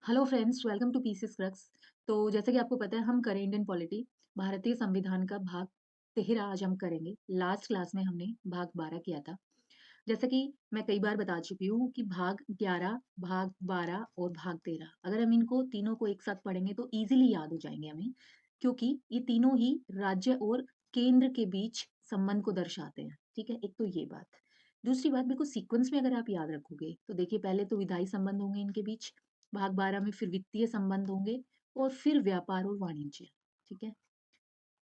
Hello friends, welcome to PCS crux. तो जैसे कि आपको पता है हम करें इंडियन पॉलिटी, भारतीय संविधान का भाग 13 आज हम करेंगे। लास्ट क्लास में हमने भाग 12 किया था। जैसे कि मैं कई बार बता चुकी हूँ कि भाग 11, भाग 12 और भाग 13 अगर हम इनको तीनों को एक साथ पढ़ेंगे तो इजीली याद हो जाएंगे हमें, क्योंकि ये तीनों ही राज्य और केंद्र के बीच संबंध को दर्शाते हैं। ठीक है, एक तो ये बात। दूसरी बात, बिल्कुल सीक्वेंस में अगर आप याद रखोगे तो देखिए, पहले तो विधायी संबंध होंगे इनके बीच, भाग 12 में फिर वित्तीय संबंध होंगे और फिर व्यापार और वाणिज्य। ठीक है,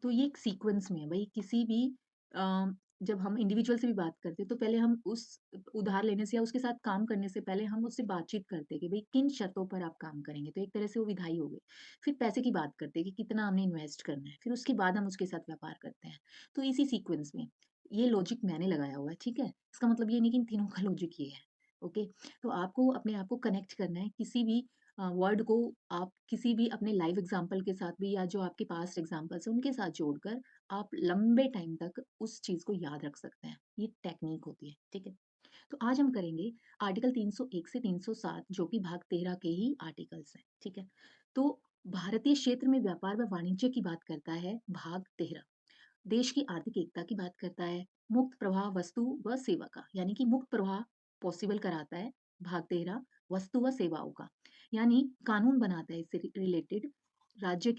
तो ये एक सीक्वेंस में है भाई। किसी भी अ, जब हम इंडिविजुअल से भी बात करते हैं तो पहले हम उस उधार लेने से या उसके साथ काम करने से पहले हम उससे बातचीत करते हैं कि भाई किन शर्तों पर आप काम करेंगे, तो एक तरह से वो विधायी हो गए। फिर पैसे की बात करते हैं कि कितना हमने इन्वेस्ट करना है, फिर उसके बाद हम उसके साथ व्यापार करते हैं। तो इसी सीक्वेंस में ये लॉजिक मैंने लगाया हुआ है। ठीक है, इसका मतलब ये नहीं कि इन तीनों का लॉजिक ये है। ओके, तो आपको अपने आप को कनेक्ट करना है किसी भी वर्ड को। आप किसी भी अपने लाइव एग्जाम्पल के साथ भी या जो आपके पास्ट एग्जाम्पल्स हैं उनके साथ जोड़कर आप लंबे टाइम तक उस चीज को याद रख सकते हैं। ये टेक्निक होती है। ठीक है, तो आज हम करेंगे आर्टिकल 301 से 307, जो कि भाग 13 के ही आर्टिकल्स हैं। ठीक है, तो भारतीय क्षेत्र में व्यापार व वाणिज्य की बात करता है भाग 13। देश की आर्थिक एकता की बात करता है। मुक्त प्रवाह वस्तु व सेवा का, यानी कि मुक्त प्रवाह पॉसिबल कराता है भाग 13 वस्तु व सेवाओं का। यानी कानून बनाता है इससे रिलेटेड, राज्य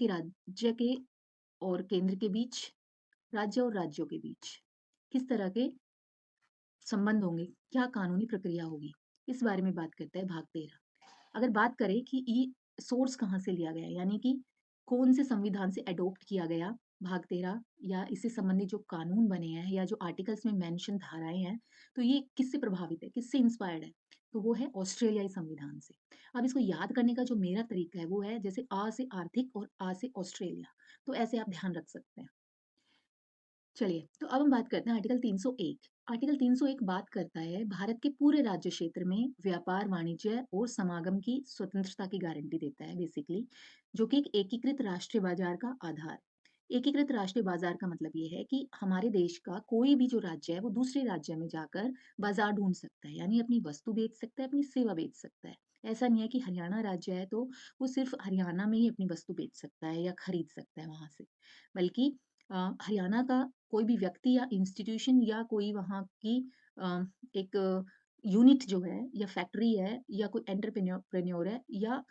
के और केंद्र के बीच, राज्य और राज्यों के बीच किस तरह के संबंध होंगे, क्या कानूनी प्रक्रिया होगी, इस बारे में बात करता है भाग 13। अगर बात करें कि ये सोर्स कहाँ से लिया गया है, यानी कि कौन से संविधान से अडॉप्ट किया गया भाग 13, या इससे संबंधित जो कानून बने हैं या जो आर्टिकल्स में मेंशन धाराएं हैं, तो ये किससे प्रभावित है, किससे इंस्पायर्ड है, तो वो है ऑस्ट्रेलियाई संविधान से। अब इसको याद करने का जो मेरा तरीका है वो है जैसे आ से आर्थिक और आ से ऑस्ट्रेलिया, तो ऐसे आप ध्यान रख सकते हैं। चलिए, तो अब हम बात करते हैं आर्टिकल 301। आर्टिकल 301 बात करता है भारत के पूरे राज्य क्षेत्र में व्यापार वाणिज्य और समागम की स्वतंत्रता की गारंटी देता है बेसिकली, जो कि एक एकीकृत राष्ट्रीय बाजार का आधार। एकीकृत राष्ट्रीय बाजार का मतलब ये है कि हमारे देश का कोई भी जो राज्य है वो दूसरे राज्य में जाकर बाजार ढूंढ सकता है, यानी अपनी वस्तु बेच सकता है, अपनी सेवा बेच सकता है। ऐसा नहीं है कि हरियाणा राज्य है तो वो सिर्फ हरियाणा में ही अपनी वस्तु बेच सकता है या खरीद सकता है वहां से, बल्कि हरियाणा का कोई भी व्यक्ति या इंस्टीट्यूशन या कोई वहाँ की एक यूनिट जो है या फैक्ट्री है या कोई एंटरप्रेन्योर है या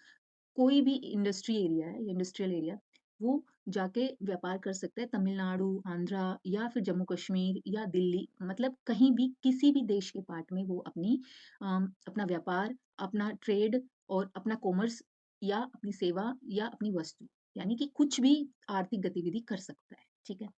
कोई भी इंडस्ट्री एरिया है या इंडस्ट्रियल एरिया, वो जाके व्यापार कर सकता है तमिलनाडु, आंध्रा या फिर जम्मू कश्मीर या दिल्ली, मतलब कहीं भी किसी भी देश के पार्ट में वो अपना व्यापार, अपना ट्रेड और अपना कॉमर्स या अपनी सेवा या अपनी वस्तु, यानी कि कुछ भी आर्थिक गतिविधि कर सकता है। ठीक है,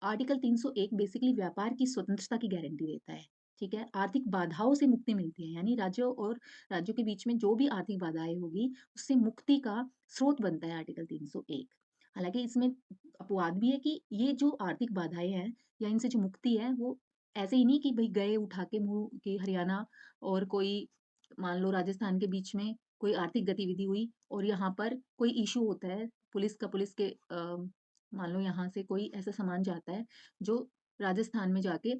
आर्टिकल 301 बेसिकली व्यापार की स्वतंत्रता की गारंटी देता है। ठीक है, आर्थिक बाधाओं से मुक्ति मिलती है, यानी राज्यों के बीच में जो भी आर्थिक बाधाएं होगी उससे मुक्ति का स्रोत बनता है आर्टिकल 301। हालांकि इसमें अपवाद भी है कि ये जो आर्थिक बाधाएं हैं या इनसे जो मुक्ति है वो ऐसे ही नहीं कि भाई गए उठा के मुंह कि हरियाणा और कोई, मान लो राजस्थान के बीच में कोई आर्थिक गतिविधि हुई और यहाँ पर कोई इशू होता है, पुलिस के मान लो यहाँ से कोई ऐसा सामान जाता है जो राजस्थान में जाके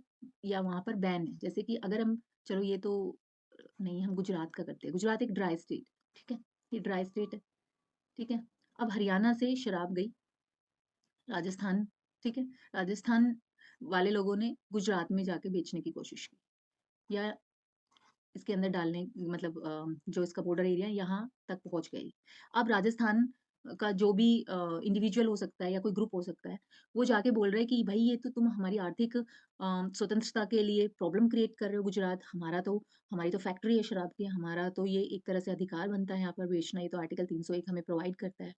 या वहां पर बैन है, जैसे कि अगर हम, चलो ये तो नहीं, हम गुजरात का करते हैं। गुजरात एक ड्राई स्टेट, ठीक है, ये ड्राई स्टेट है। ठीक है, अब हरियाणा से शराब गई राजस्थान। ठीक है, राजस्थान वाले लोगों ने गुजरात में जाके बेचने की कोशिश की या इसके अंदर डालने, मतलब जो इसका बॉर्डर एरिया है यहाँ तक पहुंच गई। अब राजस्थान का जो भी इंडिविजुअल हो सकता है या कोई ग्रुप हो सकता है, वो जाके बोल रहे हैं कि भाई ये तो तुम हमारी आर्थिक स्वतंत्रता के लिए प्रॉब्लम क्रिएट कर रहे हो गुजरात, हमारी तो फैक्ट्री है शराब की, हमारा तो ये एक तरह से अधिकार बनता है यहाँ पर बेचना, ये तो आर्टिकल 301 हमें प्रोवाइड करता है।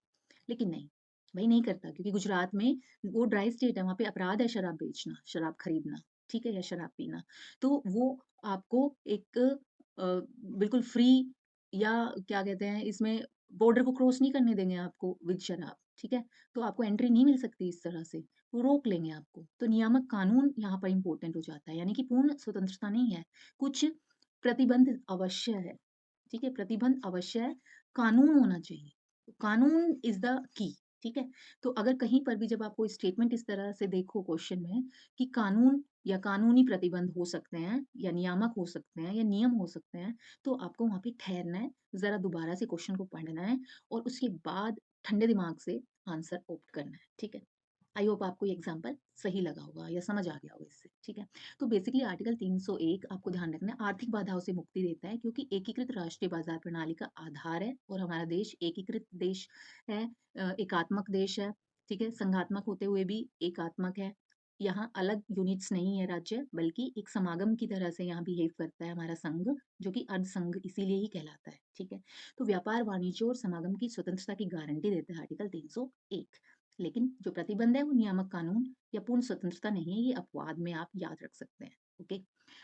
लेकिन नहीं, भाई नहीं करता, क्योंकि गुजरात में वो ड्राई स्टेट है, वहां पे अपराध है शराब बेचना, शराब खरीदना, ठीक है, या शराब पीना। तो वो आपको एक बिल्कुल फ्री, या क्या कहते हैं इसमें, बॉर्डर को क्रॉस नहीं करने देंगे आपको विद शराब। ठीक है, तो आपको एंट्री नहीं मिल सकती इस तरह से, वो रोक लेंगे आपको। तो नियामक कानून यहाँ पर इंपॉर्टेंट हो जाता है, यानी कि पूर्ण स्वतंत्रता नहीं है, कुछ प्रतिबंध अवश्य है। ठीक है, प्रतिबंध अवश्य है, कानून होना चाहिए, कानून इज द की। ठीक है, तो अगर कहीं पर भी जब आपको स्टेटमेंट इस तरह से देखो क्वेश्चन में कि कानून या कानूनी प्रतिबंध हो सकते हैं या नियामक हो सकते हैं या नियम हो सकते हैं, तो आपको वहाँ पे ठहरना है, ज़रा दोबारा से क्वेश्चन को पढ़ना है और उसके बाद ठंडे दिमाग से आंसर ऑप्ट करना है, ठीक है? आई होप आपको ये एग्जांपल सही लगा होगा या समझ आ गया होगा इससे, ठीक है? तो बेसिकली आर्टिकल 301 आपको ध्यान रखना है आर्थिक बाधाओं से मुक्ति देता है क्योंकि एकीकृत राष्ट्रीय बाजार प्रणाली का आधार है और हमारा देश एकीकृत देश है, एकात्मक देश है, ठीक है? संघात्मक होते हुए भी एकात्मक है। यहाँ अलग यूनिट्स नहीं है राज्य, बल्कि एक समागम की तरह से यहाँ बिहेव करता है हमारा संघ, जो कि अर्ध संघ इसीलिए ही कहलाता है, ठीक है? तो व्यापार, वाणिज्य और समागम की स्वतंत्रता की गारंटी देता है आर्टिकल 301। लेकिन जो प्रतिबंध है वो नियामक कानून या पूर्ण स्वतंत्रता नहीं है, ये अपवाद में आप याद रख सकते हैं। ओके,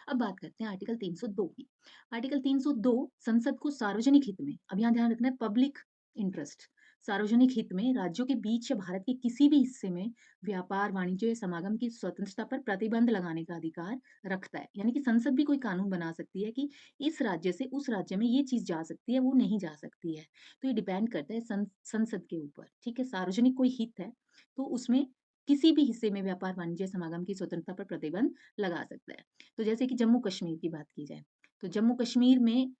अब बात करते हैं आर्टिकल 302 की। आर्टिकल 302 संसद को सार्वजनिक हित में, अब यहाँ ध्यान रखना है पब्लिक इंटरेस्ट, सार्वजनिक हित में राज्यों के बीच या भारत के किसी भी हिस्से में व्यापार, वाणिज्य या समागम की स्वतंत्रता पर प्रतिबंध लगाने का अधिकार रखता है। यानी कि संसद भी कोई कानून बना सकती है कि इस राज्य से उस राज्य में ये चीज जा सकती है, वो नहीं जा सकती है। तो ये डिपेंड करता है संसद के ऊपर, ठीक है? सार्वजनिक कोई हित है तो उसमें किसी भी हिस्से में व्यापार, वाणिज्य, समागम की स्वतंत्रता पर प्रतिबंध लगा सकता है। तो जैसे कि जम्मू कश्मीर की बात की जाए, तो जम्मू कश्मीर में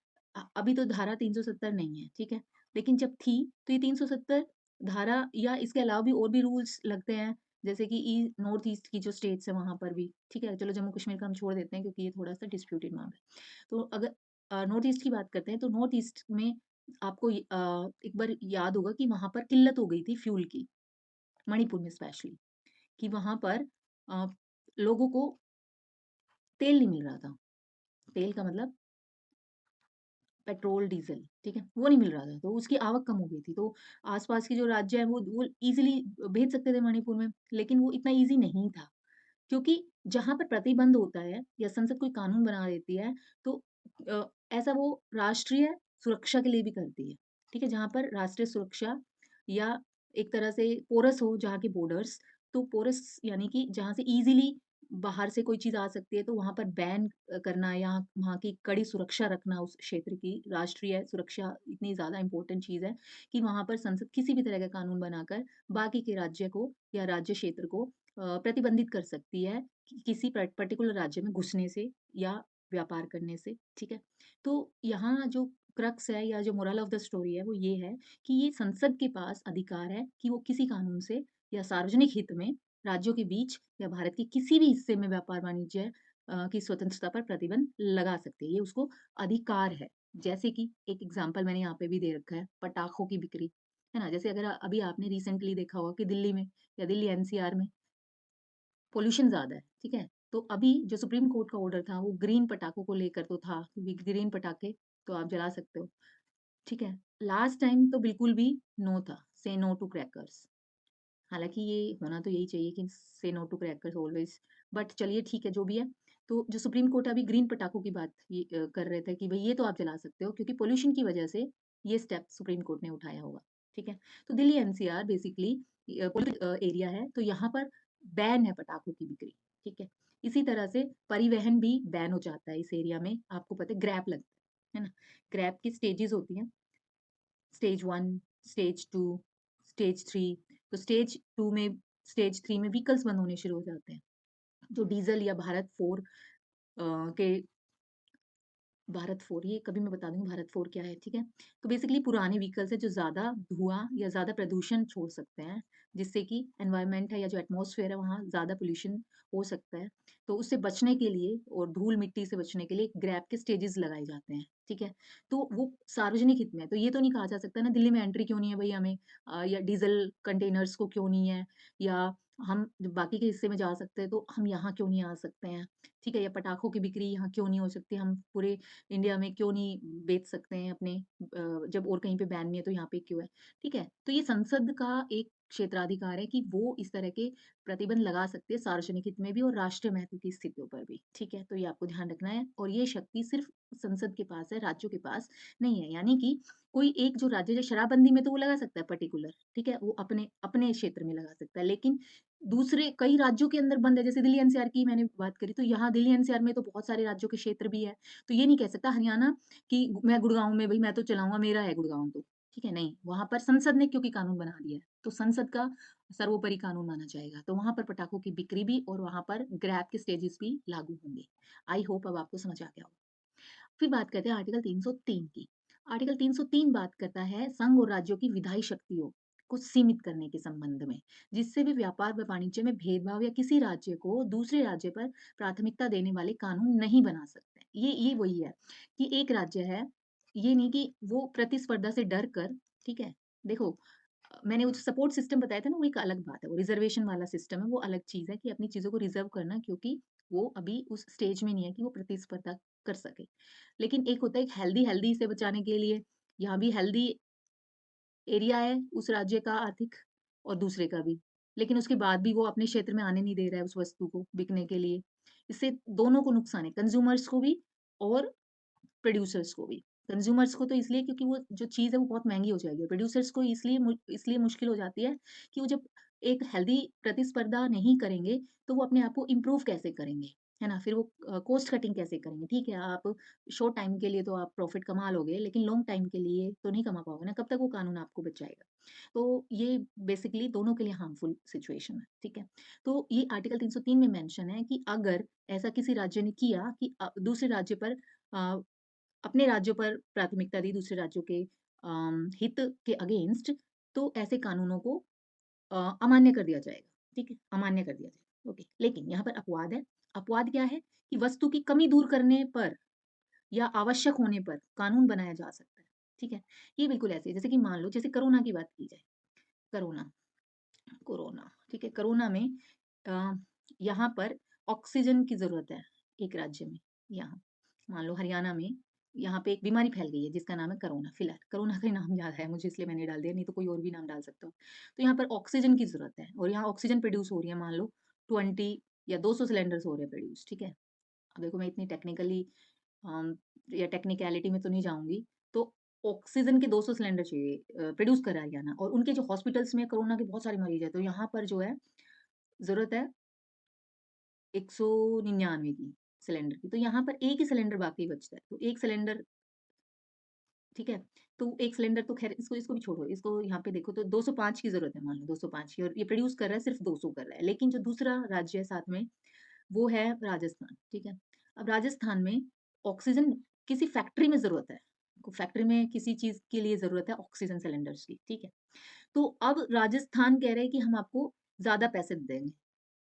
अभी तो धारा 370 नहीं है, ठीक है? लेकिन जब थी तो ये 370 धारा या इसके अलावा भी और भी रूल्स लगते हैं, जैसे कि नॉर्थ ईस्ट की जो स्टेट्स है वहां पर भी, ठीक है? चलो जम्मू कश्मीर का हम छोड़ देते हैं क्योंकि ये थोड़ा सा डिस्प्यूटेड मामला है। तो अगर नॉर्थ ईस्ट की बात करते हैं तो नॉर्थ ईस्ट में आपको एक बार याद होगा कि वहां पर किल्लत हो गई थी फ्यूल की, मणिपुर में स्पेशली, कि वहां पर अ, लोगों को तेल नहीं मिल रहा था। तेल का मतलब पेट्रोल, डीज़ल, ठीक है? वो नहीं मिल रहा था, तो उसकी आवक कम हो गई थी। तो आस-पास के जो राज्य हैं वो ईज़िली भेज सकते थे मणिपुर में, लेकिन वो इतना ईज़ी नहीं था। क्योंकि जहाँ पर प्रतिबंध होता है या संसद कोई कानून बना देती है, तो अ, ऐसा वो राष्ट्रीय सुरक्षा के लिए भी करती है, ठीक है? जहाँ पर राष्ट्रीय सुरक्षा या एक तरह से पोरस हो जहाँ के बॉर्डर्स, तो पोरस यानी कि जहाँ से ईज़िली बाहर से कोई चीज़ आ सकती है, तो वहाँ पर बैन करना या वहाँ की कड़ी सुरक्षा रखना उस क्षेत्र की, राष्ट्रीय सुरक्षा इतनी ज़्यादा इम्पोर्टेंट चीज़ है कि वहाँ पर संसद किसी भी तरह का कानून बनाकर बाकी के राज्य को या राज्य क्षेत्र को प्रतिबंधित कर सकती है किसी पर्टिकुलर राज्य में घुसने से या व्यापार करने से, ठीक है? तो यहाँ जो क्रक्स है या जो मोरल ऑफ द स्टोरी है वो ये है कि ये संसद के पास अधिकार है कि वो किसी कानून से या सार्वजनिक हित में राज्यों के बीच या भारत के किसी भी हिस्से में व्यापार वाणिज्य की स्वतंत्रता पर प्रतिबंध लगा सकते हैं, ये उसको अधिकार है। जैसे कि एक एग्जाम्पल मैंने यहाँ पे भी दे रखा है, पटाखों की बिक्री, है ना? जैसे अगर अभी आपने रिसेंटली देखा होगा कि दिल्ली में या दिल्ली एनसीआर में पॉल्यूशन ज़्यादा है, ठीक है? तो अभी जो सुप्रीम कोर्ट का ऑर्डर था वो ग्रीन पटाखों को लेकर तो था, क्योंकि ग्रीन पटाखे तो आप जला सकते हो, ठीक है? लास्ट टाइम तो बिल्कुल भी नो था, से नो टू क्रैकर्स। हालाँकि ये होना तो यही चाहिए कि say no to crackers always, but चलिए ठीक है जो भी है। तो जो सुप्रीम कोर्ट अभी ग्रीन पटाखों की बात कर रहे थे कि भई ये तो आप जला सकते हो क्योंकि पॉल्यूशन की वजह से ये स्टेप सुप्रीम कोर्ट ने उठाया होगा, ठीक है? तो Delhi NCR basically polluted area है, तो यहाँ पर बैन है पटाखों की बिक्री, ठीक है? इसी तरह से परिवहन भी बैन हो जाता है इस एरिया में, आपको पता है ग्रैप लगता है ना? ग्रैप की स्टेजेज़ होती हैं, स्टेज 1, स्टेज 2, स्टेज 3। तो स्टेज 3 में व्हीकल्स बंद होने शुरू हो जाते हैं। जो डीज़ल या के भारत 4 ये कभी मैं बता दूँगी भारत 4 क्या है, ठीक है? तो बेसिकली पुराने व्हीकल्स हैं जो ज़्यादा धुआँ या ज़्यादा प्रदूषण छोड़ सकते हैं, जिससे कि एनवायरनमेंट है या जो एटमॉस्फेयर है वहाँ ज़्यादा पॉल्यूशन हो सकता है। तो उससे बचने के लिए और धूल-मिट्टी से बचने के लिए ग्रैब के स्टेजेस लगाए जाते हैं, ठीक है? तो वो सार्वजनिक हित में है, तो ये तो नहीं कहा जा सकता ना दिल्ली में एंट्री क्यों नहीं है भई हमें, या डीज़ल कंटेनर्स को क्यों नहीं है, या हम जब बाकी के हिस्से में जा सकते हैं तो हम यहाँ क्यों नहीं आ सकते हैं, ठीक है? या पटाखों की बिक्री यहाँ क्यों नहीं हो सकती, हम पूरे इंडिया में क्यों नहीं बेच सकते हैं अपने, जब और कहीं पे बैन नहीं है तो यहाँ पे क्यों है, ठीक है? तो ये संसद का एक क्षेत्राधिकार है कि वो इस तरह के प्रतिबंध लगा सकती है सार्वजनिक हित में भी और राष्ट्रीय महत्व की स्थितियों पर भी, ठीक है? तो ये आपको ध्यान रखना है और ये शक्ति सिर्फ संसद के पास है, राज्यों के पास नहीं है। यानी कि कोई एक जो राज्य जो शराबबंदी में तो वो लगा सकता है पर्टिकुलर, ठीक है? वो अपने अपने क्षेत्र में लगा सकता है, लेकिन दूसरे कई राज्यों के अंदर बंद है, जैसे दिल्ली एनसीआर की मैंने बात करी, तो यहाँ दिल्ली एनसीआर में तो बहुत सारे राज्यों के क्षेत्र भी है। तो ये नहीं कह सकता हरियाणा कि मैं गुड़गाँव में भई मैं तो चलाऊँगा, मेरा है गुड़गाँव तो। ठीक है? नहीं, वहाँ पर संसद ने क्योंकि कानून बना दिया है, तो संसद का सर्वोपरि कानून माना जाएगा। तो वहाँ पर पटाखों की बिक्री भी और वहाँ पर ग्रैब के स्टेजेस भी लागू होंगे। आई होप अब आपको समझ आ गया होगा। फिर बात करते हैं आर्टिकल 303 की। आर्टिकल 303 बात करता है संघ और राज्यों की विधायी शक्तियों को सीमित करने के संबंध में, जिससे भी व्यापार व वाणिज्य में भेदभाव या किसी राज्य को दूसरे राज्य पर प्राथमिकता देने वाले कानून नहीं बना सकते। ये वही है कि एक राज्य है, ये नहीं कि वो प्रतिस्पर्धा से डर कर, ठीक है? देखो मैंने वो जो सपोर्ट सिस्टम बताया था ना, वो एक अलग बात है, वो रिजर्वेशन वाला सिस्टम है, वो अलग चीज़ है कि अपनी चीज़ों को रिज़र्व करना, क्योंकि वो अभी उस स्टेज में नहीं है कि वो प्रतिस्पर्धा कर सके। लेकिन एक होता है एक हेल्दी हेल्दी से बचाने के लिए, यहाँ भी हेल्दी एरिया है उस राज्य का आर्थिक और दूसरे का भी। लेकिन उसके बाद भी वो अपने क्षेत्र में आने नहीं दे रहा है उस वस्तु को बिकने के लिए। इससे दोनों को नुकसान है, कंज्यूमर्स को भी और प्रोड्यूसर्स को भी। कंज्यूमर्स को तो इसलिए क्योंकि वो जो चीज़ है वो बहुत महँगी हो जाएगी। प्रोड्यूसर्स को इसलिए मुश्किल हो जाती है कि वो जब एक हेल्दी प्रतिस्पर्धा नहीं करेंगे, तो वो अपने आप को इम्प्रूव कैसे करेंगे, है ना? फिर वो कॉस्ट कटिंग कैसे करेंगे? ठीक है, आप शॉर्ट टाइम के लिए तो आप प्रॉफिट कमा लोगे, लेकिन लॉन्ग टाइम के लिए तो नहीं कमा पाओगे ना, कब तक वो कानून आपको बचाएगा? तो ये बेसिकली दोनों के लिए हार्मफुल सिचुएशन है, ठीक है? तो ये आर्टिकल 303 में मेंशन है कि अगर ऐसा किसी राज्य ने किया कि दूसरे राज्य पर अ, अपने राज्यों पर प्राथमिकता दी दूसरे राज्यों के हित के अगेंस्ट, तो ऐसे कानूनों को अमान्य कर दिया जाएगा, ठीक है? अमान्य कर दिया जाएगा, ओके। लेकिन यहाँ पर अपवाद है। अपवाद क्या है कि वस्तु की कमी दूर करने पर या आवश्यक होने पर कानून बनाया जा सकता है, ठीक है? ये बिल्कुल ऐसे है जैसे कि मान लो जैसे कोरोना की बात की जाए, कोरोना कोरोना, ठीक है? कोरोना में अ, यहाँ पर ऑक्सीजन की ज़रूरत है एक राज्य में, यहाँ। मान लो हरियाणा में यहाँ पे एक बीमारी फैल गई है जिसका नाम है कोरोना, फिलहाल कोरोना का ही नाम याद है मुझे इसलिए मैंने डाल दिया, नहीं तो कोई और भी नाम डाल सकता हूँ। तो यहाँ पर ऑक्सीजन की ज़रूरत है और यहाँ ऑक्सीजन प्रोड्यूस हो रही है, मान लो 20 या 200 सिलेंडर्स हो रहे हैं प्रोड्यूस, ठीक है? अब देखो मैं इतनी टेक्निकली या टेक्निकैलिटी में तो नहीं जाऊँगी। तो ऑक्सीजन के 200 सिलेंडर चाहिए, प्रोड्यूस कर रहा है हरियाणा और उनके जो हॉस्पिटल्स में कोरोना के बहुत सारे मरीज़ हैं, तो यहाँ पर जो है ज़रूरत है 199 की सिलेंडर की। तो यहाँ पर एक ही सिलेंडर बाकी बचता है। तो 1 सिलेंडर, ठीक है? तो 1 सिलेंडर तो ख़ैर इसको इसको भी छोड़ो, इसको यहाँ पे देखो तो 205 की ज़रूरत है, मान लो 205 की, और ये प्रोड्यूस कर रहा है सिर्फ़ 200 कर रहा है। लेकिन जो दूसरा राज्य है साथ में, वो है राजस्थान, ठीक है? अब राजस्थान में ऑक्सीजन किसी फैक्ट्री में ज़रूरत है। फैक्ट्री में किसी चीज़ के लिए ज़रूरत है ऑक्सीजन सिलेंडर्स की, ठीक है? तो अब राजस्थान कह रहे हैं कि हम आपको ज़्यादा पैसे देंगे,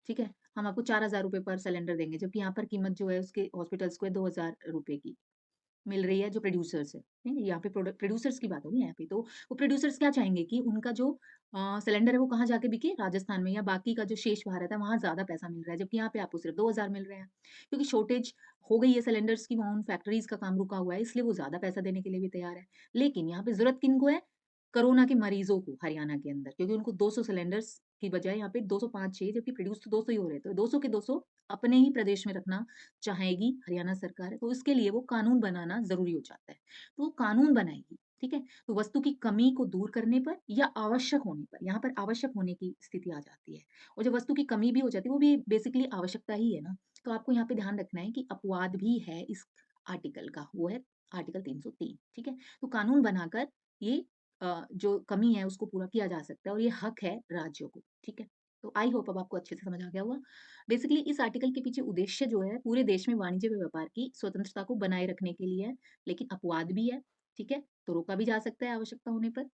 ठीक है? हम आपको ₹4000 पर सिलेंडर देंगे, जबकि यहाँ पर कीमत जो है उसके हॉस्पिटल्स को है ₹2000 की। मिल रही है जो प्रोड्यूसर्स है, ठीक है? यहाँ पे प्रोड्यूसर्स की बात हो रही है यहाँ पे। तो वो प्रोड्यूसर्स क्या चाहेंगे कि उनका जो सिलेंडर है वो कहाँ जाके बिके? राजस्थान में, या बाकी का जो शेष भारत है वहाँ ज़्यादा पैसा मिल रहा है, जबकि यहाँ पे आपको सिर्फ 2000 मिल रहे हैं। क्योंकि शॉर्टेज हो गई है सिलेंडर्स की, वहाँ उन फैक्ट्रीज़ का काम रुका हुआ है, इसलिए वो ज़्यादा पैसा देने के लिए भी तैयार है। लेकिन यहाँ पे ज़रूरत किनको है? कोरोना के मरीज़ों को हरियाणा के अंदर, क्योंकि उनको 200 सिलेंडर्स की बजाय यहाँ पे 205 चाहिए, जबकि प्रोड्यूस तो 200 ही हो रहे हैं। तो 200 के 200 अपने ही प्रदेश में रखना चाहेगी हरियाणा सरकार, तो इसके लिए वो कानून बनाना ज़रूरी हो जाता है। तो वो कानून बनाएगी, ठीक है? तो वस्तु की कमी को दूर करने पर या आवश्यक होने पर, यहाँ पर आवश्यक होने की स्थिति आ जाती है। और जब वस्तु की कमी भी हो जाती है, वो भी बेसिकली आवश्यकता ही है ना। तो आपको यहाँ पे ध्यान रखना है कि अपवाद भी है इस आर्टिकल का, वो है आर्टिकल 303, ठीक है? तो कानून बनाकर ये जो कमी है उसको पूरा किया जा सकता है और ये हक है राज्यों को, ठीक है? तो आई होप अब आपको अच्छे से समझ आ गया होगा। बेसिकली इस आर्टिकल के पीछे उद्देश्य जो है पूरे देश में वाणिज्य व व्यापार की स्वतंत्रता को बनाए रखने के लिए है, लेकिन अपवाद भी है, ठीक है? तो रोका भी जा सकता है आवश्यकता होने पर।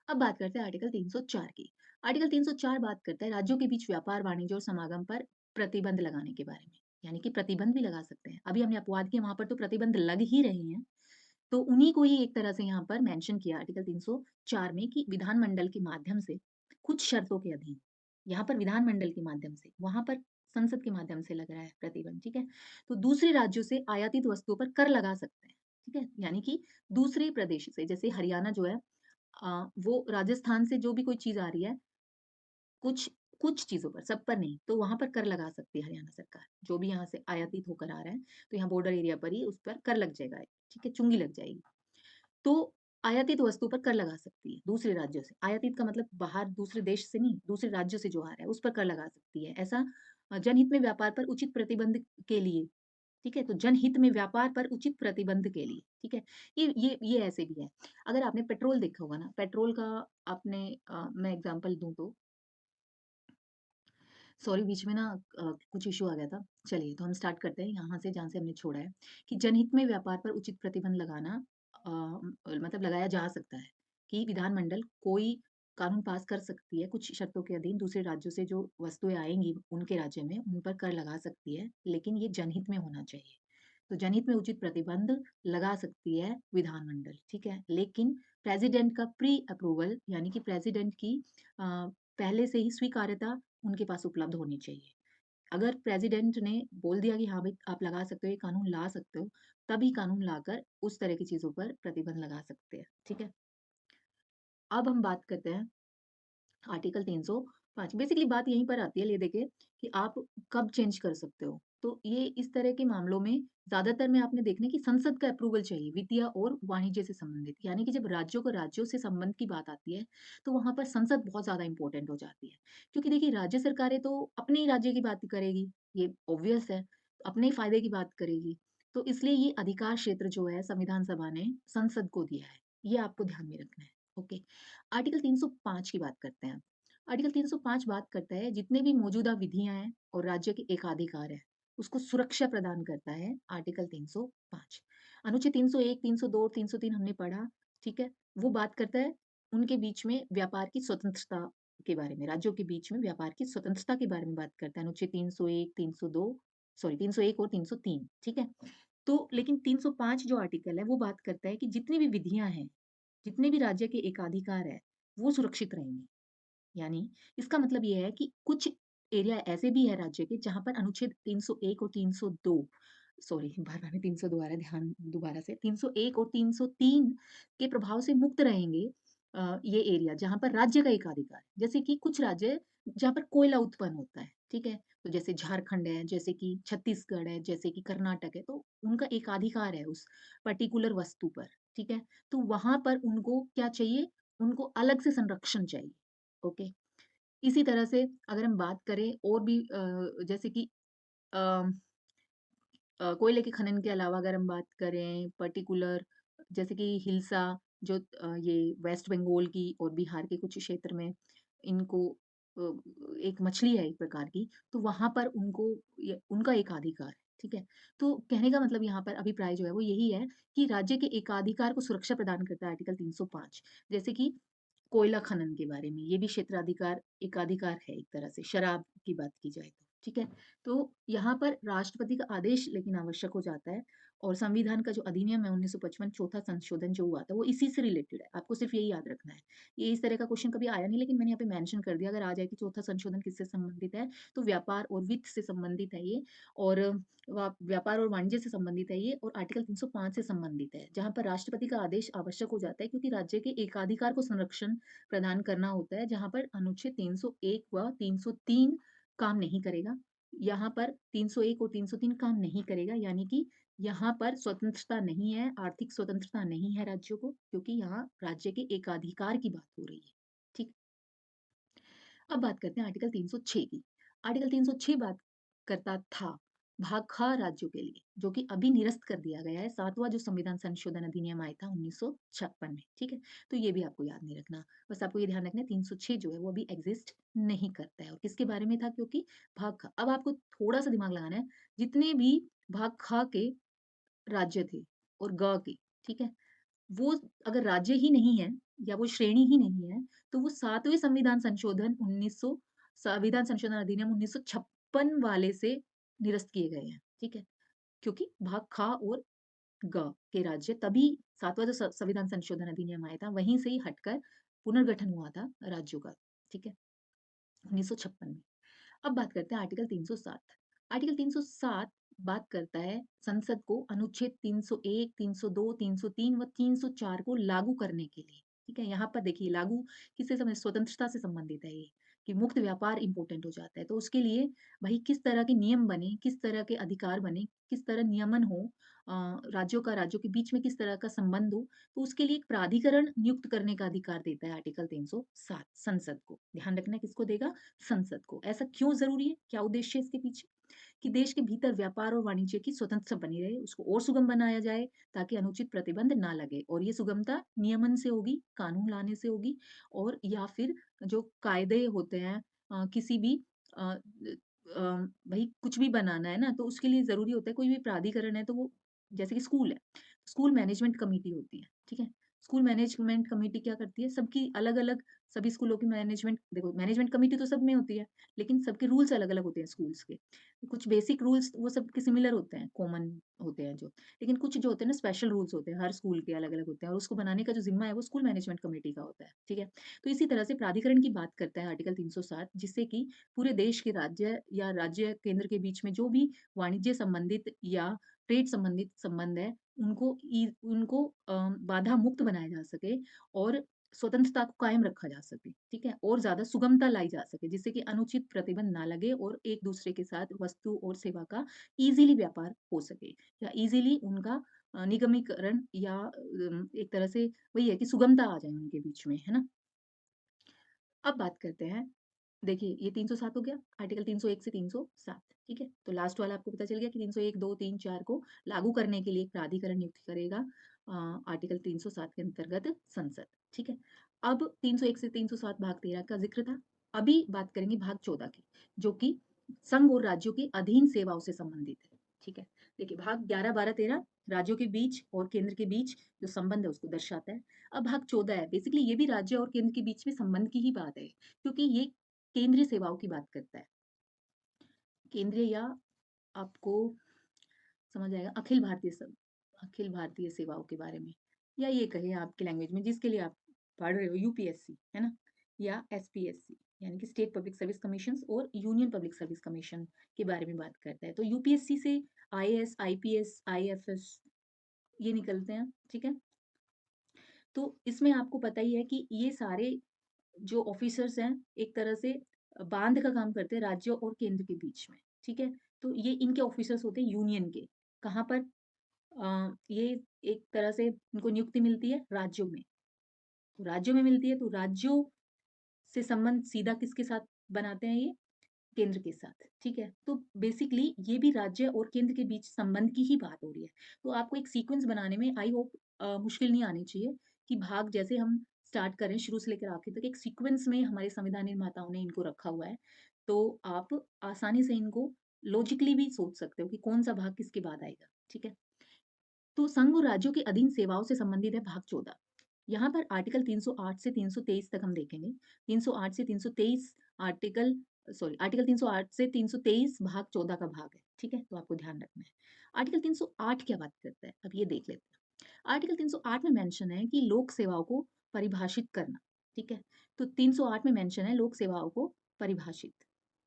अब बात करते हैं आर्टिकल 304 की। आर्टिकल 304 बात करता है राज्यों के बीच व्यापार, वाणिज्य और समागम पर प्रतिबंध लगाने के बारे में। यानी कि प्रतिबंध भी लगा सकते हैं। अभी हमने अपवाद किए, वहाँ पर तो प्रतिबंध लग ही रहे हैं। तो उन्हीं को ही एक तरह से यहाँ पर मेंशन किया आर्टिकल 304 में कि विधानमंडल के माध्यम से कुछ शर्तों के अधीन, यहाँ पर विधानमंडल के माध्यम से, वहाँ पर संसद के माध्यम से लग रहा है प्रतिबंध, ठीक है? तो दूसरे राज्यों से आयातित वस्तुओं पर कर लगा सकते हैं, ठीक है? यानी कि दूसरे प्रदेश से, जैसे हरियाणा जो है वो राजस्थान से जो भी कोई चीज़ आ रही है, कुछ कुछ चीज़ों पर, सब पर नहीं, तो वहाँ पर कर लगा सकती है हरियाणा सरकार। जो भी यहाँ से आयातित होकर आ रहा है, तो यहाँ बॉर्डर एरिया पर ही उस पर कर लग जाएगा, ठीक है? चुंगी लग जाएगी। तो आयातित वस्तु पर कर लगा सकती है दूसरे राज्यों से। आयातित का मतलब बाहर दूसरे देश से नहीं, दूसरे राज्यों से जो आ रहा है, उस पर कर लगा सकती है। ऐसा जनहित में व्यापार पर उचित प्रतिबंध के लिए ठीक है? तो जनहित में व्यापार पर उचित प्रतिबंध के लिए, ठीक है? ये ऐसे भी है। अगर आपने पेट्रोल देखा होगा ना, पेट्रोल का आपने मैं एग्ज़ाम्पल दूँ तो सॉरी बीच में ना कुछ इश्यू आ गया था। चलिए तो हम स्टार्ट करते हैं यहाँ से जहाँ से हमने छोड़ा है, कि जनहित में व्यापार पर उचित प्रतिबंध लगाना मतलब लगाया जा सकता है, कि विधानमंडल कोई कानून पास कर सकती है कुछ शर्तों के अधीन दूसरे राज्यों से जो वस्तुएँ आएँगी उनके राज्य में, उन पर कर लगा सकती है, लेकिन ये जनहित में होना चाहिए। तो जनहित में उचित प्रतिबंध लगा सकती है विधानमंडल, ठीक है? लेकिन प्रेज़िडेंट का प्री अप्रूवल यानी कि प्रेज़िडेंट की अ, पहले से ही स्वीकार्यता उनके पास उपलब्ध होनी चाहिए। अगर प्रेज़िडेंट ने बोल दिया कि हाँ भाई आप लगा सकते हो, ये कानून ला सकते हो, तभी कानून लाकर उस तरह की चीज़ों पर प्रतिबंध लगा सकते हैं, ठीक है? अब हम बात करते हैं आर्टिकल 305 बेसिकली बात यहीं पर आती है ये देखिए कि आप कब चेंज कर सकते हो। तो ये इस तरह के मामलों में ज़्यादातर में आपने देखना है कि संसद का अप्रूवल चाहिए वित्तीय और वाणिज्य से संबंधित। यानी कि जब राज्यों को राज्यों से संबंध की बात आती है, तो वहाँ पर संसद बहुत ज़्यादा इम्पोर्टेंट हो जाती है। क्योंकि देखिए राज्य सरकारें तो अपने ही राज्य की बात करेगी, ये ऑब्वियस है, अपने ही फ़ायदे की बात करेगी। तो इसलिए ये अधिकार क्षेत्र जो है संविधान सभा ने संसद को दिया है। ये आपको ध्यान में रखना है। ओके। आर्टिकल 305 की बात करते हैं। आर्टिकल 305 बात करता है जितने भी मौजूदा विधियाँ हैं और राज्य के एकाधिकार है, उसको सुरक्षा प्रदान करता है आर्टिकल 305। अनुच्छेद 301, 302 और 303 हमने पढ़ा, ठीक है? वो बात करता है उनके बीच में व्यापार की स्वतंत्रता के बारे में, राज्यों के बीच में व्यापार की स्वतंत्रता के बारे में बात करता है। अनुच्छेद 301, 302 सॉरी 301 और 303, ठीक है? तो लेकिन 305 जो आर्टिकल है वो बात करता है कि जितनी भी विधियाँ हैं, जितने भी राज्य के एकाधिकार है, वो सुरक्षित रहेंगे। यानी इसका मतलब ये है कि कुछ एरिया ऐसे भी है राज्य के जहाँ पर अनुच्छेद 301 और 302 सॉरी बार-बार में 302 आ रहा है ध्यान दोबारा से 301 और 303 के प्रभाव से मुक्त रहेंगे ये एरिया जहाँ पर राज्य का एकाधिकार है। जैसे कि कुछ राज्य जहाँ पर कोयला उत्पन्न होता है, ठीक है? तो जैसे झारखंड है, जैसे कि छत्तीसगढ़ है, जैसे कि कर्नाटक है, तो उनका एकाधिकार है उस पर्टिकुलर वस्तु पर, ठीक है? तो वहाँ पर उनको क्या चाहिए? उनको अलग से संरक्षण चाहिए। ओके। इसी तरह से अगर हम बात करें और भी जैसे कि अ कोयले के खनन के अलावा अगर हम बात करें पर्टिकुलर जैसे कि हिल्सा जो ये वेस्ट बंगाल की और बिहार के कुछ क्षेत्र में इनको अ, एक मछली है एक प्रकार की, तो वहाँ पर उनको उनका एकाधिकार है, ठीक है? तो कहने का मतलब यहाँ पर अभिप्राय जो है वो यही है कि राज्य के एकाधिकार को सुरक्षा प्रदान करता है आर्टिकल 305 जैसे कि कोयला खनन के बारे में, ये भी क्षेत्राधिकार एकाधिकार है एक तरह से, शराब की बात की जाए तो, ठीक है? तो यहाँ पर राष्ट्रपति का आदेश लेकिन आवश्यक हो जाता है और संविधान का जो अधिनियम है 1955 चौथा संशोधन जो हुआ था, वो इसी से रिलेटेड है। आपको सिर्फ यही याद रखना है। ये इस तरह का क्वेश्चन कभी आया नहीं लेकिन मैंने यहाँ पे मेंशन कर दिया, अगर आ जाए कि चौथा संशोधन किससे संबंधित है, तो व्यापार और वित्त से संबंधित है ये और व्यापार और वाणिज्य से संबंधित है ये और आर्टिकल 305 से संबंधित है, जहाँ पर राष्ट्रपति का आदेश आवश्यक हो जाता है क्योंकि राज्य के एकाधिकार को संरक्षण प्रदान करना होता है, जहाँ पर अनुच्छेद 301 व 303 काम नहीं करेगा। यहाँ पर 301 और 303 काम नहीं करेगा, यानी कि यहाँ पर स्वतंत्रता नहीं है, आर्थिक स्वतंत्रता नहीं है राज्यों को, क्योंकि यहाँ राज्य के एकाधिकार की बात हो रही है। ठीक। अब बात करते हैं आर्टिकल 306 की। आर्टिकल 306 बात करता था भाग ख राज्यों के लिए, जो कि अभी निरस्त कर दिया गया है। 7वां जो संविधान संशोधन अधिनियम आया था 1956 में, ठीक है? तो ये भी आपको याद नहीं रखना। बस आपको ये ध्यान रखना है 306 जो है वो अभी एग्ज़िस्ट नहीं करता है और किसके बारे में था क्योंकि भाग ख। अब आपको थोड़ा-सा दिमाग लगाना है, जितने भी भाग ख के राज्य थे और ग के, ठीक है? वो अगर राज्य ही नहीं है या वो श्रेणी ही नहीं है, तो वो 7वें संविधान संशोधन अधिनियम 1956 वाले से निरस्त किए गए हैं, ठीक है? क्योंकि भाग ख और ग के राज्य तभी 7वां जो संविधान संशोधन अधिनियम आया था, वहीं से ही हटकर पुनर्गठन हुआ था राज्यों का, ठीक है? 1956 में। अब बात करते हैं आर्टिकल 307। आर्टिकल 307 बात करता है संसद को अनुच्छेद 301, 302, 303 व 304 को लागू करने के लिए। ठीक है? यहाँ पर देखिए लागू किससे स्वतंत्रता से संबंधित है ये, कि मुक्त व्यापार इम्पोर्टेंट हो जाता है। तो उसके लिए भाई किस तरह के नियम बने, किस तरह के अधिकार बने, किस तरह नियमन हो, राज्यों के बीच में किस तरह का संबंध हो, तो उसके लिए एक प्राधिकरण नियुक्त करने का अधिकार देता है आर्टिकल 307 संसद को। ध्यान रखना है किसको देगा? संसद को। ऐसा क्यों ज़रूरी है? क्या उद्देश्य है इसके पीछे? कि देश के भीतर व्यापार और वाणिज्य की स्वतंत्रता बनी रहे, उसको और सुगम बनाया जाए ताकि अनुचित प्रतिबंध ना लगे और ये सुगमता नियमन से होगी, कानून लाने से होगी और या फिर जो कायदे होते हैं किसी भी अ, भई कुछ भी बनाना है ना, तो उसके लिए ज़रूरी होता है कोई भी प्राधिकरण है तो वो जैसे कि स्कूल है, स्कूल मैनेजमेंट कमिटी होती है, ठीक है? स्कूल मैनेजमेंट कमिटी क्या करती है, सबकी अलग-अलग सभी स्कूलों की मैनेजमेंट देखो मैनेजमेंट कमिटी तो सब में होती है, लेकिन सबके रूल्स अलग-अलग होते हैं स्कूल्स के। कुछ बेसिक रूल्स वो सबके सिमिलर होते हैं, कॉमन होते हैं जो। लेकिन कुछ जो होते हैं ना स्पेशल रूल्स होते हैं, हर स्कूल के अलग-अलग होते हैं और उसको बनाने का जो ज़िम्मा है वो स्कूल मैनेजमेंट कमिटी का होता है, ठीक है? तो इसी तरह से प्राधिकरण की बात करता है आर्टिकल 307 जिससे कि पूरे देश के राज्य या राज्य केंद्र के बीच में जो भी वाणिज्य संबंधित या ट्रेड संबंधित संबंध है, उनको बाधा मुक्त बनाया जा सके और स्वतंत्रता को कायम रखा जा सके, ठीक है? और ज़्यादा सुगमता लाई जा सके, जिससे कि अनुचित प्रतिबंध ना लगे और एक-दूसरे के साथ वस्तु और सेवा का ईज़िली व्यापार हो सके या ईज़िली उनका निगमीकरण या एक तरह से वही है कि सुगमता आ जाए उनके बीच में, है ना? अब बात करते हैं देखिए, ये 307 हो गया, आर्टिकल 301 से 307 ठीक है? तो लास्ट वाला आपको पता चल गया कि 301, 2, 3, 4 को लागू करने के लिए एक प्राधिकरण नियुक्त करेगा आर्टिकल 307 के अंतर्गत संसद, ठीक है? अब 301 से 307 भाग 13 का ज़िक्र था। अभी बात करेंगे भाग 14 की, जो कि संघ और राज्यों के अधीन सेवाओं से संबंधित है, ठीक है? देखिए, भाग 11, 12, 13 राज्यों के बीच और केंद्र के बीच जो संबंध है उसको दर्शाता है। अब भाग 14 है, बेसिकली ये भी राज्य और केंद्र के बीच में संबंध की ही बात है, क्योंकि ये केंद्रीय सेवाओं की बात करता है। केंद्रीय या आपको समझ आएगा अखिल भारतीय सेवाओं के बारे में या ये कहें आपकी लैंग्वेज में जिसके लिए आप पढ़ रहे हो यूपीएससी, है ना? या एसपीएससी यानी कि स्टेट पब्लिक सर्विस कमीशंस और यूनियन पब्लिक सर्विस कमीशन के बारे में बात करता है। तो यूपीएससी से आईएएस, आईपीएस, आईएफएस ये निकलते हैं, ठीक है? तो इसमें आपको पता ही है कि ये सारे जो ऑफिसर्स हैं, एक तरह से बाँध का काम करते हैं राज्य और केंद्र के बीच में, ठीक है? तो ये इनके ऑफिसर्स होते हैं यूनियन के। कहाँ पर? ये एक तरह से इनको नियुक्ति मिलती है राज्यों में। तो राज्यों में मिलती है तो राज्यों से संबंध सीधा किसके साथ बनाते हैं ये? केंद्र के साथ, ठीक है? तो बेसिकली ये भी राज्य और केंद्र के बीच संबंध की ही बात हो रही है। तो आपको एक सीक्वेंस बनाने में आई होप मुश्किल नहीं आनी चाहिए कि भाग जैसे हम स्टार्ट करें शुरू से लेकर आखिर तक एक सीक्वेंस में हमारे संविधान निर्माताओं ने इनको रखा हुआ है। तो आप आसानी से इनको लॉजिकली भी सोच सकते हो कि कौन-सा भाग किसके बाद आएगा, ठीक है? तो संघ और राज्यों के अधीन सेवाओं से संबंधित है भाग 14। यहाँ पर आर्टिकल 308 से 323 तक हम देखेंगे। 308 से 323 आर्टिकल आर्टिकल 308 से 323 भाग 14 का भाग है, ठीक है? तो आपको ध्यान रखना है। आर्टिकल 308 क्या बात करता है? अब ये देख लेते हैं। आर्टिकल 308 में मेंशन है कि लोक सेवाओं को परिभाषित करना, ठीक है? तो 308 में मेंशन है लोक सेवाओं को परिभाषित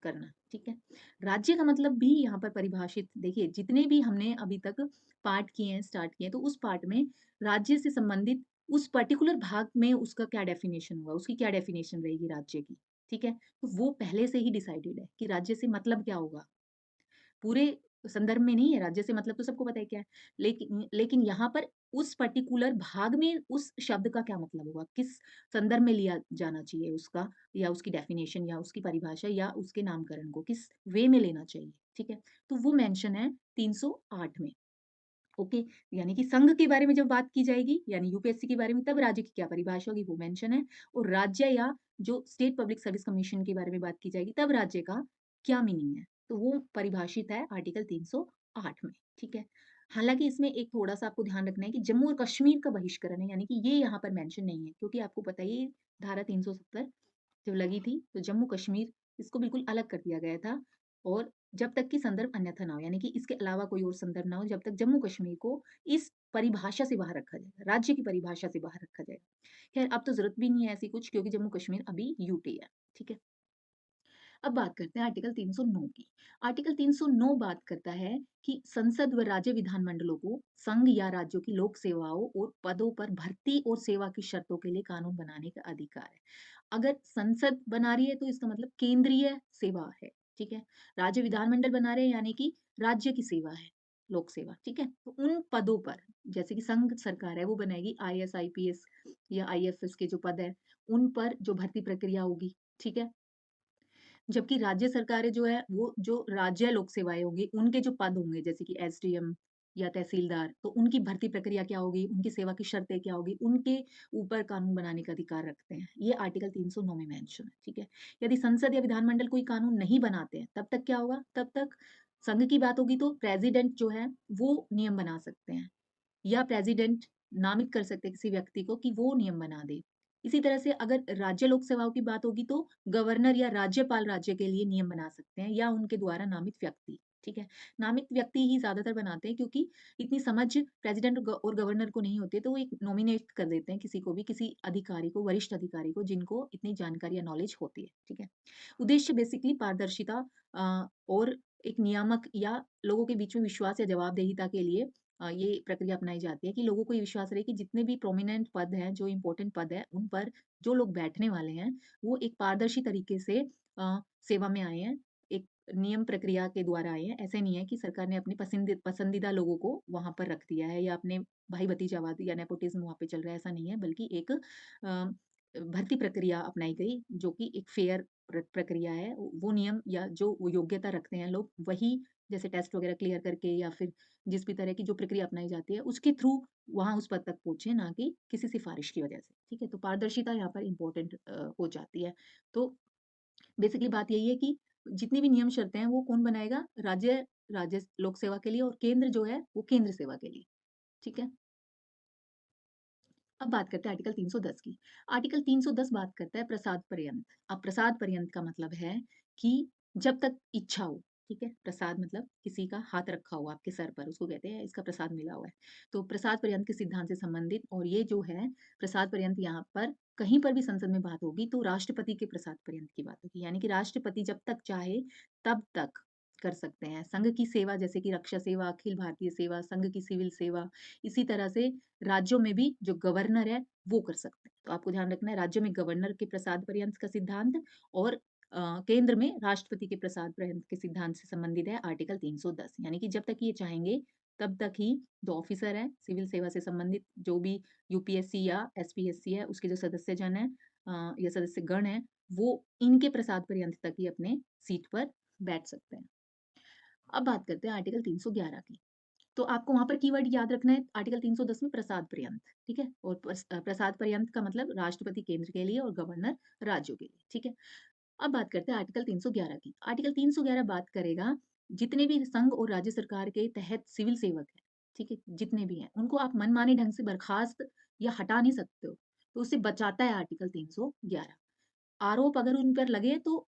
करना, ठीक है? राज्य का मतलब भी यहाँ पर परिभाषित देखिए जितने भी हमने अभी तक पार्ट किए हैं, स्टार्ट किए हैं, तो उस पार्ट में राज्य से संबंधित उस पर्टिकुलर भाग में उसका क्या डेफिनेशन होगा, उसकी क्या डेफिनेशन रहेगी राज्य की, ठीक है? तो वो पहले से ही डिसाइडेड है कि राज्य से मतलब क्या होगा। पूरे संदर्भ में नहीं है, राज्य से मतलब तो सबको पता है क्या है। लेकिन लेकिन यहाँ पर उस पर्टिकुलर भाग में उस शब्द का क्या मतलब होगा, किस संदर्भ में लिया जाना चाहिए उसका या उसकी डेफिनिशन या उसकी परिभाषा या उसके नामकरण को किस वे में लेना चाहिए, ठीक है? तो वो मेंशन है 308 में। ओके, यानी कि संघ के बारे में जब बात की जाएगी, यानी यूपीएससी के बारे में तब राज्य की क्या परिभाषा होगी वो मेंशन है और राज्य या जो स्टेट पब्लिक सर्विस कमीशन के बारे में बात की जाएगी तब राज्य का क्या मीनिंग है, तो वो परिभाषित है आर्टिकल 308 में, ठीक है? हालाँकि इसमें एक थोड़ा-सा आपको ध्यान रखना है कि जम्मू और कश्मीर का बहिष्करण है, यानी कि ये यहाँ पर मेंशन नहीं है क्योंकि आपको पता है ये धारा 370 जब लगी थी, तो जम्मू-कश्मीर इसको बिल्कुल अलग कर दिया गया था और जब तक कि संदर्भ अन्यथा ना हो, यानी कि इसके अलावा कोई और संदर्भ ना हो, जब तक जम्मू-कश्मीर को इस परिभाषा से बाहर रखा जाएगा, राज्य की परिभाषा से बाहर रखा जाएगा। खैर अब तो ज़रूरत भी नहीं है ऐसी कुछ क्योंकि जम्मू-कश्मीर अभी यूटी है, ठीक है? अब बात करते हैं आर्टिकल 309 की। आर्टिकल 309 बात करता है कि संसद व राज्य विधानमंडलों को संघ या राज्यों की लोक सेवाओं और पदों पर भर्ती और सेवा की शर्तों के लिए कानून बनाने का अधिकार है। अगर संसद बना रही है तो इसका मतलब केंद्रीय सेवा है, ठीक है? राज्य विधानमंडल बना रहे हैं यानी कि राज्य की सेवा है, लोक सेवा, ठीक है? तो उन पदों पर जैसे कि संघ सरकार है वो बनाएगी आईएएस, आईपीएस या आईएफएस के जो पद है, उन पर जो भर्ती प्रक्रिया होगी, ठीक है? जबकि राज्य सरकारें जो है वो जो राज्य लोक सेवाएँ होंगी, उनके जो पद होंगे जैसे कि एसडीएम या तहसीलदार, तो उनकी भर्ती प्रक्रिया क्या होगी, उनकी सेवा की शर्तें क्या होगी, उनके ऊपर कानून बनाने का अधिकार रखते हैं। ये आर्टिकल 309 में मेंशन है, ठीक है? यदि संसद या विधानमंडल कोई कानून नहीं बनाते हैं, तब तक क्या होगा? तब तक संघ की बात होगी तो प्रेसिडेंट जो है वो नियम बना सकते हैं। या प्रेसिडेंट नामित कर सकते हैं किसी व्यक्ति को कि वो नियम बना दे। इसी तरह से अगर राज्य लोक सेवाओं की बात होगी तो गवर्नर या राज्यपाल राज्य के लिए नियम बना सकते हैं या उनके द्वारा नामित व्यक्ति, ठीक है? नामित व्यक्ति ही ज़्यादातर बनाते हैं क्योंकि इतनी समझ प्रेसिडेंट और गवर्नर को नहीं होती है, तो वो एक नॉमिनेट कर देते हैं किसी को भी, किसी अधिकारी को, वरिष्ठ अधिकारी को जिनको इतनी जानकारी या नॉलेज होती है, ठीक है? उद्देश्य बेसिकली पारदर्शिता और एक नियामक या लोगों के बीच में विश्वास या जवाबदेहिता के लिए ये प्रक्रिया अपनाई जाती है कि लोगों को ये विश्वास रहे कि जितने भी प्रोमिनेंट पद हैं, जो इम्पोर्टेंट पद हैं, उन पर जो लोग बैठने वाले हैं, वो एक पारदर्शी तरीके से सेवा में आए हैं, एक नियम प्रक्रिया के द्वारा आए हैं। ऐसे नहीं है कि सरकार ने अपने पसंदीदा लोगों को वहाँ पर रख दिया है या अपने भाई-भतीजावाद या नेपोटिज़्म वहाँ पे चल रहा है, ऐसा नहीं है। बल्कि एक भर्ती प्रक्रिया अपनाई गई, जो कि एक फेयर प्रक्रिया है। वो नियम या जो वो योग्यता रखते हैं लोग, वही जैसे टेस्ट वगैरह क्लियर करके या फिर जिस भी तरह की जो प्रक्रिया अपनाई जाती है, उसके थ्रू वहाँ उस पद तक पहुँचे, ना कि किसी सिफ़ारिश की वजह से, ठीक है? तो पारदर्शिता यहाँ पर इम्पोर्टेंट हो जाती है। तो बेसिकली बात यही है कि जितनी भी नियम शर्तें हैं, वो कौन बनाएगा? राज्य लोक सेवा के लिए और केंद्र जो है, वो केंद्र सेवा के लिए, ठीक है? अब बात करते हैं आर्टिकल 310 की। आर्टिकल 310 बात करता है प्रसाद पर्यंत। अब प्रसाद पर्यंत का मतलब है कि जब तक इच्छा हो, ठीक है? प्रसाद मतलब किसी का हाथ रखा हुआ आपके सर पर, उसको कहते हैं इसका प्रसाद मिला हुआ है। तो प्रसाद पर्यंत के सिद्धांत से संबंधित और ये जो है प्रसाद पर्यंत यहाँ पर कहीं पर भी संसद में बात होगी तो राष्ट्रपति के प्रसाद पर्यंत की बात होगी। यानी कि राष्ट्रपति जब तक चाहे तब तक कर सकते हैं। संघ की सेवा जैसे कि रक्षा सेवा, अखिल भारतीय सेवा, संघ की सिविल सेवा, इसी तरह से राज्यों में भी जो गवर्नर है वो कर सकते हैं। तो आपको ध्यान रखना है राज्य में गवर्नर के प्रसाद पर्यंत का सिद्धांत और केंद्र में राष्ट्रपति के प्रसाद पर्यंत के सिद्धांत से संबंधित है आर्टिकल 310। यानी कि जब तक ये चाहेंगे तब तक ही जो ऑफिसर है सिविल सेवा से संबंधित जो भी यूपीएससी या एसपीएससी है उसके जो सदस्य जन है या सदस्य गण है वो इनके प्रसाद पर्यंत तक ही अपने सीट पर बैठ सकते हैं। अब बात करते हैं आर्टिकल 311 की। तो आपको वहाँ पर कीवर्ड याद रखना है आर्टिकल 310 में प्रसाद पर्यंत, ठीक है? और प्रसाद पर्यंत का मतलब राष्ट्रपति केंद्र के लिए और गवर्नर राज्यों के लिए, ठीक है? अब बात करते हैं आर्टिकल 311 की। आर्टिकल 311 बात करेगा जितने भी संघ और राज्य सरकार के तहत सिविल सेवक हैं, ठीक है? जितने भी हैं, उनको आप मनमाने ढंग से बर्खास्त या हटा नहीं सकते हो। तो उससे बचाता है आर्टिकल 311। आरोप अगर उन पर लगे तो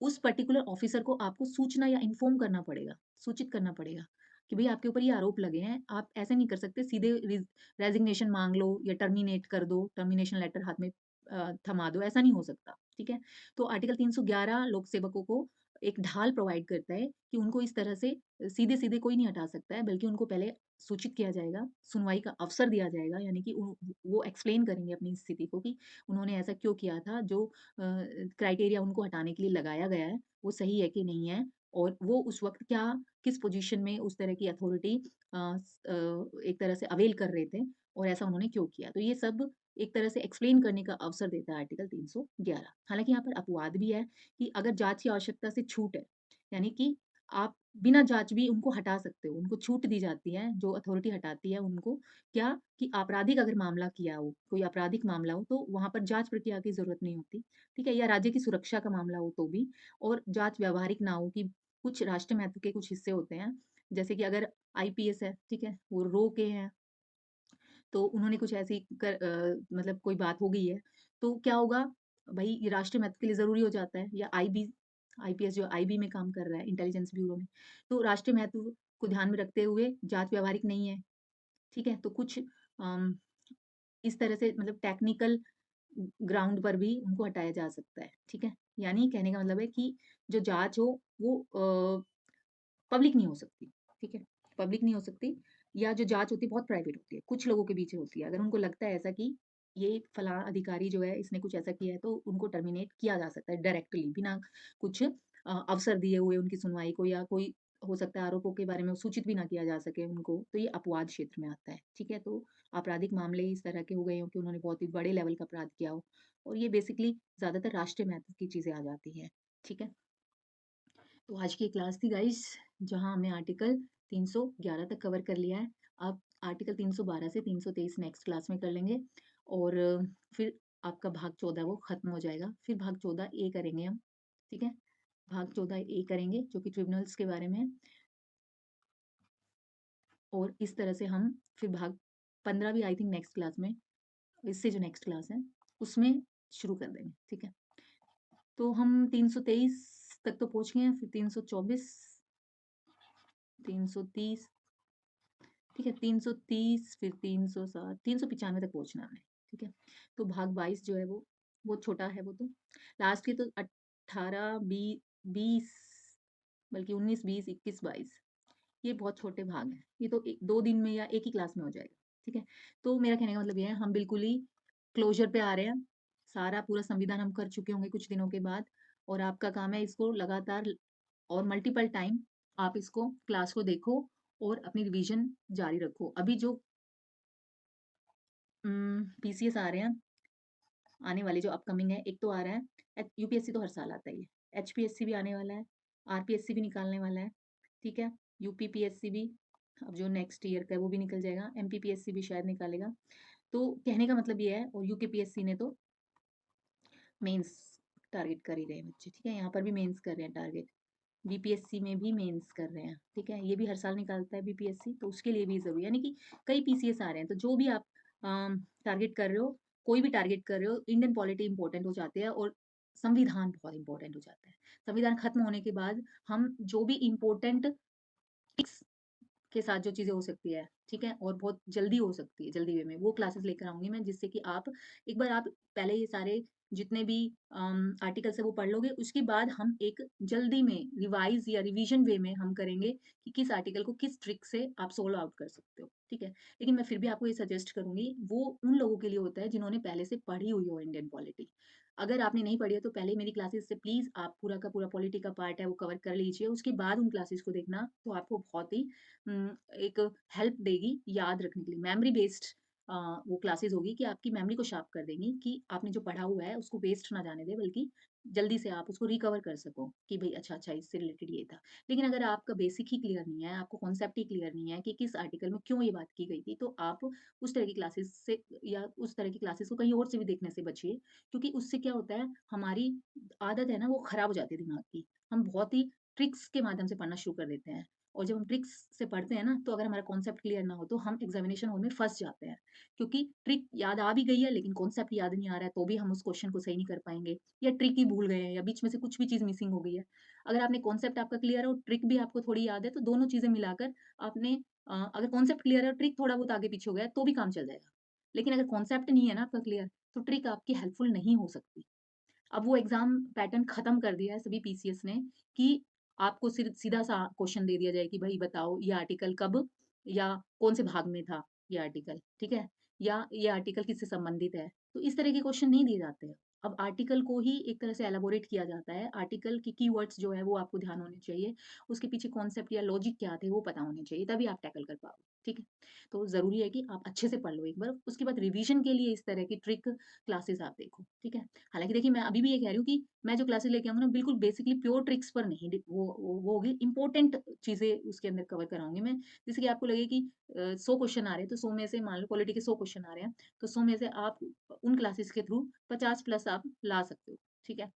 उस पर्टिकुलर ऑफिसर को आपको सूचना या इन्फॉर्म करना पड़ेगा, सूचित करना पड़ेगा कि भई आपके ऊपर ये आरोप लगे हैं। आप ऐसे नहीं कर सकते सीधे रेज़िग्नेशन माँग लो या टर्मिनेट कर दो, टर्मिनेशन लेटर हाथ में थमा दो, ऐसा नहीं हो सकता, ठीक है? तो आर्टिकल 311 लोक सेवकों को एक ढाल प्रोवाइड करता है कि उनको इस तरह से सीधे-सीधे कोई नहीं हटा सकता है, बल्कि उनको पहले सूचित किया जाएगा, सुनवाई का अवसर दिया जाएगा, यानी कि वो एक्सप्लेन करेंगे अपनी स्थिति को कि उन्होंने ऐसा क्यों किया था, जो क्राइटेरिया उनको हटाने के लिए लगाया गया है, वो सही है कि नहीं है और वो उस वक़्त क्या किस पोज़ीशन में उस तरह की अथॉरिटी एक तरह से अवेल कर रहे थे और ऐसा उन्होंने क्यों किया। तो ये सब एक तरह से एक्सप्लेन करने का अवसर देता है आर्टिकल 311। हालाँकि यहाँ पर अपवाद भी है कि अगर जाँच की आवश्यकता से छूट है, यानी कि आप बिना जाँच भी उनको हटा सकते हो, उनको छूट दी जाती है, जो अथॉरिटी हटाती है उनको क्या कि आपराधिक अगर मामला किया हो, कोई आपराधिक मामला हो, तो वहाँ पर जाँच प्रक्रिया की ज़रूरत नहीं होती। ठीक है? या राज्य की सुरक्षा का मामला हो तो भी और जाँच व्यावहारिक ना हो कि कुछ राष्ट्रीय महत्व के कुछ हिस्से होते हैं, जैसे कि अगर आईपीएस है, ठीक है? वो रो के हैं, तो उन्होंने कुछ ऐसी मतलब कोई बात हो गई है, तो क्या होगा भई ये राष्ट्रीय महत्व के लिए ज़रूरी हो जाता है या आईपीएस जो आईबी में काम कर रहा है, इंटेलिजेंस ब्यूरो में, तो राष्ट्रीय महत्व को ध्यान में रखते हुए जाँच व्यावहारिक नहीं है, ठीक है? तो कुछ इस तरह से मतलब टेक्निकल ग्राउंड पर भी उनको हटाया जा सकता है, ठीक है? यानी कहने का मतलब है कि जो जाँच हो वो पब्लिक नहीं हो सकती, ठीक है? पब्लिक नहीं हो सकती या जो जाँच होती है बहुत प्राइवेट होती है, कुछ लोगों के बीच होती है। अगर उनको लगता है ऐसा कि ये फलाँ अधिकारी जो है इसने कुछ ऐसा किया है तो उनको टर्मिनेट किया जा सकता है डायरेक्टली बिना कुछ अवसर दिए हुए उनकी सुनवाई को या कोई हो सकता है आरोपों के बारे में सूचित भी ना किया जा सके उनको, तो ये अपवाद क्षेत्र में आता है, ठीक है? तो आपराधिक मामले इस तरह के हो गए हों कि उन्होंने बहुत ही बड़े लेवल का अपराध किया हो और ये बेसिकली ज़्यादातर राष्ट्रीय महत्व की चीज़ें आ जाती हैं, ठीक है? तो आज की क्लास थी गाइस, जहां हमने आर्टिकल 311 तक कवर कर लिया है। अब आर्टिकल 312 से 323 नेक्स्ट क्लास में कर लेंगे और फिर आपका भाग 14 वो खत्म हो जाएगा। फिर भाग 14 ए करेंगे हम, ठीक है। भाग 14 ए करेंगे जो कि ट्रिब्यूनल्स के बारे में है। और इस तरह से हम फिर भाग 15 भी आई थिंक नेक्स्ट क्लास में, इससे जो नेक्स्ट क्लास है उसमें शुरू कर देंगे, ठीक है। तो हम 323 तक तो पहुंच गए हैं, फिर 324, 330, ठीक है, 330, फिर 360, 395 तक पहुंचना है, ठीक है। तो भाग 22 जो है वो छोटा है, वो तो लास्ट के तो 18, 20, बल्कि 19, 20, 21, 22 ये बहुत छोटे भाग हैं। ये तो 2 दिन में या एक ही क्लास में हो जाएगा, ठीक है। तो मेरा कहने का मतलब ये है, हम बिल्कुल ही क्लोजर पे आ रहे हैं। सारा पूरा संविधान हम कर चुके होंगे कुछ दिनों के बाद, और आपका काम है इसको लगातार और मल्टीपल टाइम आप इसको क्लास को देखो और अपनी रिवीजन जारी रखो। अभी जो पीसीएस आ रहे हैं, आने वाले जो अपकमिंग है, एक तो आ रहा है यूपीएससी, तो हर साल आता ही है। एचपीएससी भी आने वाला है, आरपीएससी भी निकालने वाला है, ठीक है। यूपीपीएससी भी अब जो नेक्स्ट ईयर का है वो भी निकल जाएगा, एमपीपीएससी भी शायद निकालेगा। तो कहने का मतलब ये है, और यूकेपीएससी ने तो मेंस टारगेट कर ही रहे हैं बच्चे, ठीक है। यहाँ पर भी मेंस कर रहे हैं टारगेट, बीपीएससी में भी मेंस कर रहे हैं, ठीक है। ये भी हर साल निकालता है बीपीएससी, तो उसके लिए भी जरूरी, यानी कि कई पीसीएस आ रहे हैं। तो जो भी आप टारगेट कर रहे हो, कोई भी टारगेट कर रहे हो, इंडियन पॉलिटी इंपॉर्टेंट हो जाते हैं और संविधान बहुत इंपॉर्टेंट हो जाता है। संविधान खत्म होने के बाद हम जो भी इम्पोर्टेंट के साथ जो चीज़ें हो सकती है, ठीक है, और बहुत जल्दी हो सकती है, जल्दी वे में, वो क्लासेस लेकर आऊँगी मैं, जिससे कि आप एक बार आप पहले ये सारे जितने भी आर्टिकल्स है वो पढ़ लोगे, उसके बाद हम एक जल्दी में रिवाइज़ या रिवीजन वे में हम करेंगे कि किस आर्टिकल को किस ट्रिक से आप सोल्व आउट कर सकते हो, ठीक है। लेकिन मैं फिर भी आपको ये सजेस्ट करूँगी, वो उन लोगों के लिए होता है जिन्होंने पहले से पढ़ी हुई हो इंडियन पॉलिटी। अगर आपने नहीं पढ़ी है तो पहले मेरी क्लासेस से प्लीज़ आप पूरा का पूरा पॉलिटी का पार्ट है वो कवर कर लीजिए, उसके बाद उन क्लासेस को देखना, तो आपको बहुत ही एक हेल्प देगी याद रखने के लिए। मेमोरी बेस्ड वो क्लासेस होगी कि आपकी मेमोरी को शार्प कर देंगी, कि आपने जो पढ़ा हुआ है उसको वेस्ट ना जाने दें, बल्कि जल्दी से आप उसको रिकवर कर सको कि भाई अच्छा अच्छा इससे रिलेटेड ये था। लेकिन अगर आपका बेसिक ही क्लियर नहीं है, आपको कॉन्सेप्ट ही क्लियर नहीं है कि किस आर्टिकल में क्यों ये बात की गई थी, तो आप उस तरह की क्लासेस से या उस तरह की क्लासेस को कहीं और से भी देखने से बचिए, क्योंकि उससे क्या होता है, हमारी आदत है ना वो खराब हो जाती है दिमाग की। हम बहुत ही ट्रिक्स के माध्यम से पढ़ना शुरू कर देते हैं, और जब हम ट्रिक्स से पढ़ते हैं ना, तो अगर हमारा कॉन्सेप्ट क्लियर ना हो तो हम एग्जामिनेशन हॉल में फंस जाते हैं, क्योंकि ट्रिक याद आ भी गई है लेकिन कॉन्सेप्ट याद नहीं आ रहा है, तो भी हम उस क्वेश्चन को सही नहीं कर पाएंगे, या ट्रिक ही भूल गए हैं, या बीच में से कुछ भी चीज़ मिसिंग हो गई है। अगर आपने कॉन्सेप्ट आपका क्लियर है और ट्रिक भी आपको थोड़ी याद है, तो दोनों चीज़ें मिलाकर आपने अगर कॉन्सेप्ट क्लियर है और ट्रिक थोड़ा बहुत आगे पीछे हो गया है, तो भी काम चल जाएगा। लेकिन अगर कॉन्सेप्ट नहीं है ना आपका क्लियर, तो ट्रिक आपकी हेल्पफुल नहीं हो सकती। अब वो एग्ज़ाम पैटर्न ख़त्म कर दिया है सभी पीसीएस ने, कि आपको सीधा-सा क्वेश्चन दे दिया जाए कि भई बताओ ये आर्टिकल कब या कौन से भाग में था ये आर्टिकल, ठीक है? या ये आर्टिकल किससे संबंधित है? तो इस तरह के क्वेश्चन नहीं दिए जाते हैं। अब आर्टिकल को ही एक तरह से एलाबोरेट किया जाता है। आर्टिकल की कीवर्ड्स जो है वो आपको ध्यान होने चाहिए। उसके पीछे कॉन्सेप्ट या लॉजिक क्या थे वो पता होने चाहिए, तभी आप टैकल कर पाओगे, ठीक है? तो ज़रूरी है कि आप अच्छे से पढ़ लो एक बार, उसके बाद रिवीजन के लिए इस तरह की ट्रिक क्लासेस आप देखो, ठीक है? हालाँकि देखिए, मैं अभी भी ये कह रही हूँ कि मैं जो क्लासेस लेके आऊँगी ना, बिल्कुल बेसिकली प्योर ट्रिक्स पर नहीं, वो होगी इम्पोर्टेंट चीज़ें उसके अंदर कवर कराऊँगी मैं। जैसे कि आपको लगे कि 100 क्वेश्चन आ रहे हैं, तो 100 में से मान लो पॉलिटी के 100 क्वेश्चन आ रहे हैं, तो 100 में से आप उन क्लासेस के थ्रू 50 प्लस आप ला सकते हो, ठीक है?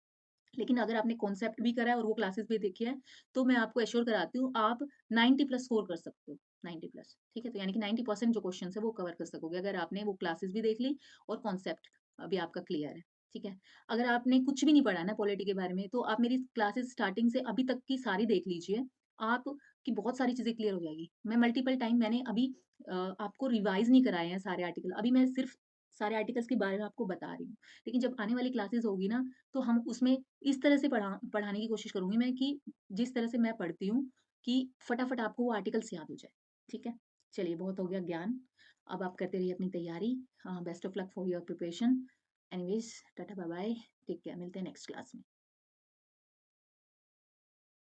लेकिन अगर आपने कॉन्सेप्ट भी करा है और वो क्लासेस भी देखी है, तो मैं आपको एश्योर कराती हूँ, आप 90 प्लस स्कोर कर सकते हो, 90 प्लस, ठीक है? तो यानी कि 90% जो क्वेश्चन्स है वो कवर कर सकोगे, अगर आपने वो क्लासेस भी देख ली और कॉन्सेप्ट भी आपका क्लियर है, ठीक है? अगर आपने कुछ भी नहीं पढ़ा ना पॉलिटी के बारे में, तो आप मेरी क्लासेस स्टार्टिंग से अभी तक की सारी देख लीजिए, आपकी बहुत सारी चीज़ें क्लियर हो जाएगी। मैं मल्टीपल टाइम मैंने अभी आपको रिवाइज़ नहीं कराए हैं सारे आर्टिकल, अभी मैं सिर्फ़ सारे आर्टिकल्स के बारे में आपको बता रही हूँ। लेकिन जब आने वाली क्लासेस होगी ना, तो हम उसमें इस तरह से पढ़ाने की कोशिश करूँगी मैं, कि जिस तरह से मैं पढ़ती हूँ, कि फटाफट आपको वो आर्टिकल्स याद हो जाए, ठीक है? चलिए, बहुत हो गया ज्ञान, अब आप करते रहिए अपनी तैयारी। Best of luck for your preparation. Anyways, tata bye bye, take care, मिलते हैं नेक्स्ट क्लास में।